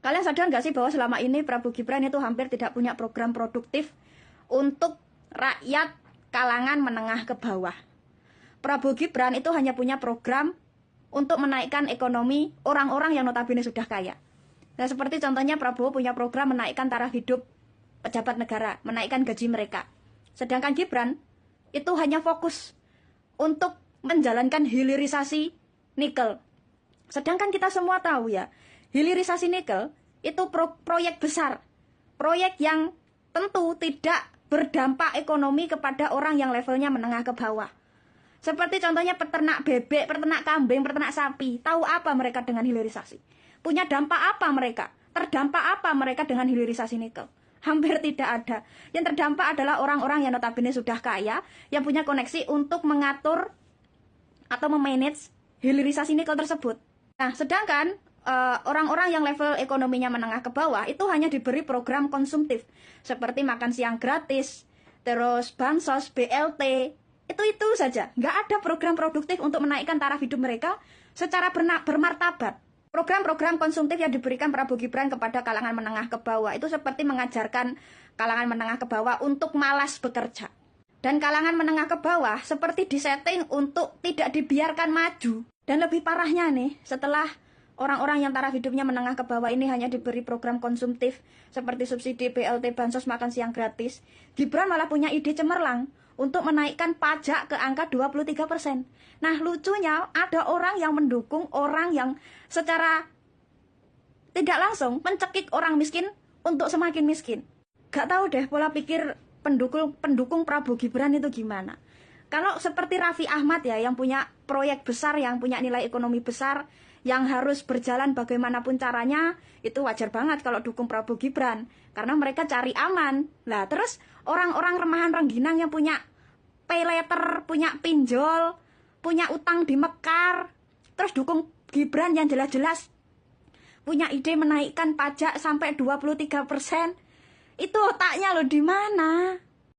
Kalian sadar nggak sih bahwa selama ini Prabowo Gibran itu hampir tidak punya program produktif untuk rakyat kalangan menengah ke bawah. Prabowo Gibran itu hanya punya program untuk menaikkan ekonomi orang-orang yang notabene sudah kaya. Nah, seperti contohnya Prabowo punya program menaikkan taraf hidup pejabat negara, menaikkan gaji mereka. Sedangkan Gibran itu hanya fokus untuk menjalankan hilirisasi nikel. Sedangkan kita semua tahu ya, hilirisasi nikel itu proyek besar. Proyek yang tentu tidak berdampak ekonomi kepada orang yang levelnya menengah ke bawah. Seperti contohnya peternak bebek, peternak kambing, peternak sapi. Tahu apa mereka dengan hilirisasi? Punya dampak apa mereka? Terdampak apa mereka dengan hilirisasi nikel? Hampir tidak ada. Yang terdampak adalah orang-orang yang notabene sudah kaya, yang punya koneksi untuk mengatur atau memanage hilirisasi nikel tersebut. Nah, sedangkan orang-orang yang level ekonominya menengah ke bawah itu hanya diberi program konsumtif seperti makan siang gratis, terus bansos, BLT, itu saja. Nggak ada program produktif untuk menaikkan taraf hidup mereka secara bermartabat. Program-program konsumtif yang diberikan Prabowo Gibran kepada kalangan menengah ke bawah itu seperti mengajarkan kalangan menengah ke bawah untuk malas bekerja. Dan kalangan menengah ke bawah seperti disetting untuk tidak dibiarkan maju. Dan lebih parahnya nih, setelah orang-orang yang taraf hidupnya menengah ke bawah ini hanya diberi program konsumtif seperti subsidi BLT, bansos, makan siang gratis, Gibran malah punya ide cemerlang untuk menaikkan pajak ke angka 23%. Nah, lucunya ada orang yang mendukung orang yang secara tidak langsung mencekik orang miskin untuk semakin miskin. Gak tahu deh pola pikir pendukung Prabowo Gibran itu gimana. Kalau seperti Raffi Ahmad ya, yang punya proyek besar, yang punya nilai ekonomi besar, yang harus berjalan bagaimanapun caranya, itu wajar banget kalau dukung Prabowo Gibran. Karena mereka cari aman. Lah terus orang-orang remahan rengginang yang punya pay later, punya pinjol, punya utang di Mekar, terus dukung Gibran yang jelas-jelas punya ide menaikkan pajak sampai 23%. Itu otaknya loh di mana?